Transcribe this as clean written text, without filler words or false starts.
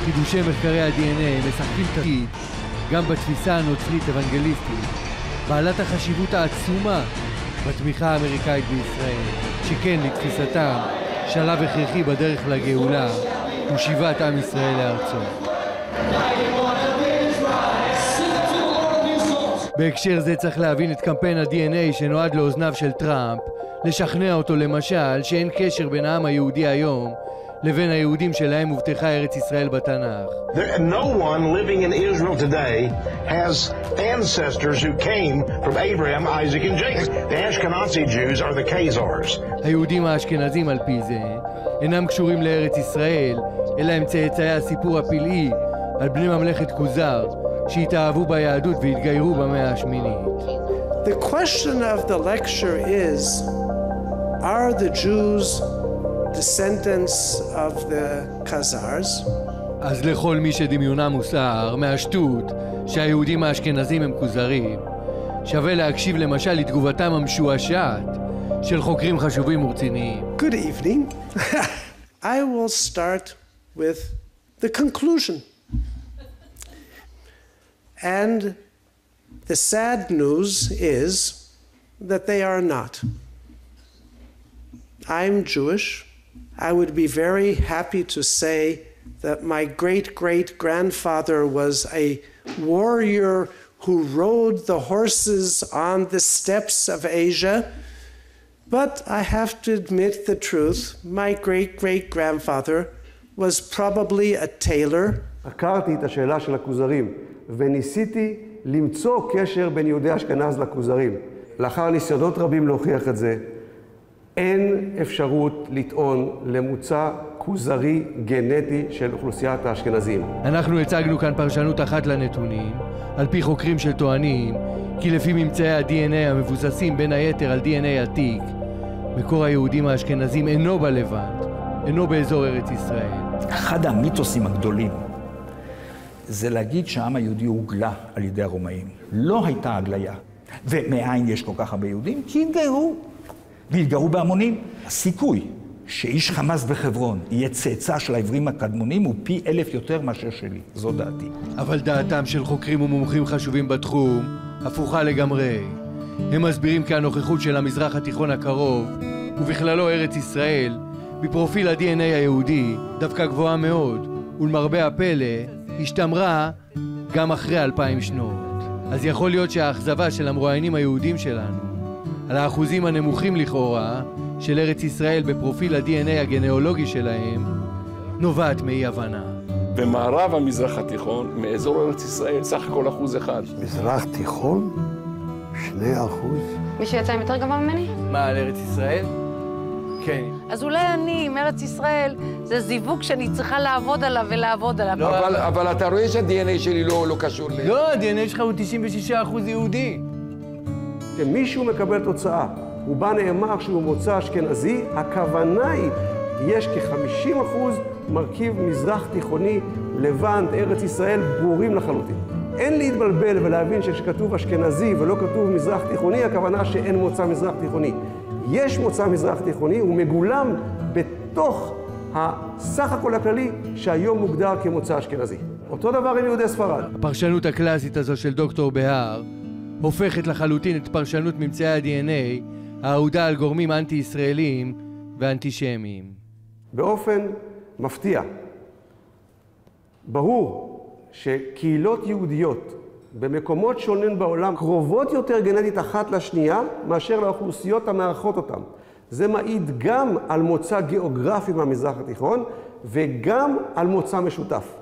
חידושי מחקרי ה-DNA משחקים תפקיד גם בתפיסה הנוצרית אוונגליסטית, בעלת החשיבות העצומה בתמיכה האמריקאית בישראל, שכן לתפיסתם שלב הכרחי בדרך לגאולה הוא שיבת עם ישראל לארצו. בהקשר זה צריך להבין את קמפיין ה-DNA שנועד לאוזניו של טראמפ, לשכנע אותו למשל שאין קשר בין העם היהודי היום לבין היהודים שלהם הובטחה ארץ ישראל בתנ"ך. No one living in Israel today has ancestors who came from Abraham, Isaac and Jacob. The Ashkenazi Jews are the Khazars. היהודים האשכנזים על פי זה אינם קשורים לארץ ישראל, אלא הם צאצאי הסיפור הפלאי על בני ממלכת כוזר שהתאהבו ביהדות והתגיירו במאה השמינית. The question of the lecture is, are the Jews descendants of the Khazars? אז לכל מי שדמיונם מוסר מהשטות שהיהודים האשכנזים הם כוזרים, שווה להקשיב למשל לתגובתם המשועשעת של חוקרים חשובים ורציניים. Good evening. I will start with the conclusion. And the sad news is that they are not. I'm Jewish. I would be very happy to say that my great-great-grandfather was a warrior who rode the horses on the steppes of Asia. But I have to admit the truth. My great-great-grandfather was probably a tailor. הכרתי את השאלה של הכוזרים וניסיתי למצוא קשר בין יהודי אשכנז לכוזרים. לאחר ניסיונות רבים להוכיח את זה, אין אפשרות לטעון למוצא כוזרי גנטי של אוכלוסיית האשכנזים. אנחנו הצגנו כאן פרשנות אחת לנתונים, על פי חוקרים שטוענים כי לפי ממצאי ה-DNA המבוססים בין היתר על DNA עתיק, מקור היהודים האשכנזים אינו בלבנט, אינו באזור ארץ ישראל. אחד המיתוסים הגדולים זה להגיד שהעם היהודי הוגלה על ידי הרומאים. לא הייתה הגליה. ומאין יש כל כך הרבה יהודים? כי התגיירו. והתגיירו בהמונים. הסיכוי שאיש חמאס בחברון יהיה צאצא של העברים הקדמונים הוא פי 1000 יותר מאשר שלי. זו דעתי. אבל דעתם של חוקרים ומומחים חשובים בתחום הפוכה לגמרי. הם מסבירים כי הנוכחות של המזרח התיכון הקרוב, ובכללו ארץ ישראל, בפרופיל ה-DNA היהודי דווקא גבוהה מאוד, ולמרבה הפלא השתמרה גם אחרי 2000 שנות. אז יכול להיות שהאכזבה של המרואיינים היהודים שלנו על האחוזים הנמוכים לכאורה של ארץ ישראל בפרופיל ה-DNA הגנאולוגי שלהם נובעת מאי הבנה. במערב המזרח התיכון, מאזור ארץ ישראל, סך הכל 1%. מזרח תיכון? 2%? מישהו יצא עם יותר גבוה ממני? מה, על ארץ ישראל? כן. אז אולי אני, עם ארץ ישראל, זה זיווג שאני צריכה לעבוד עליו ולעבוד עליו. לא, אבל אתה רואה שה-DNA שלי לא קשור ל... לא, ה-DNA שלך הוא 96% יהודי. כשמישהו מקבל תוצאה, ובה נאמר שהוא מוצא אשכנזי, הכוונה היא, יש כ-50% מרכיב מזרח תיכוני, לבנט, ארץ ישראל, ברורים לחלוטין. אין להתבלבל ולהבין שכשכתוב אשכנזי ולא כתוב מזרח תיכוני, הכוונה שאין מוצא מזרח תיכוני. יש מוצא מזרח תיכוני, הוא מגולם בתוך הסך הכל הכללי שהיום מוגדר כמוצא אשכנזי. אותו דבר עם יהודי ספרד. הפרשנות הקלאסית הזו של דוקטור בהר הופכת לחלוטין את פרשנות ממצאי ה-DNA האהודה על גורמים אנטי-ישראלים ואנטישמיים. באופן מפתיע, ברור שקהילות יהודיות במקומות שונים בעולם קרובות יותר גנטית אחת לשנייה מאשר לאוכלוסיות המארחות אותם. זה מעיד גם על מוצא גיאוגרפי מהמזרח התיכון וגם על מוצא משותף.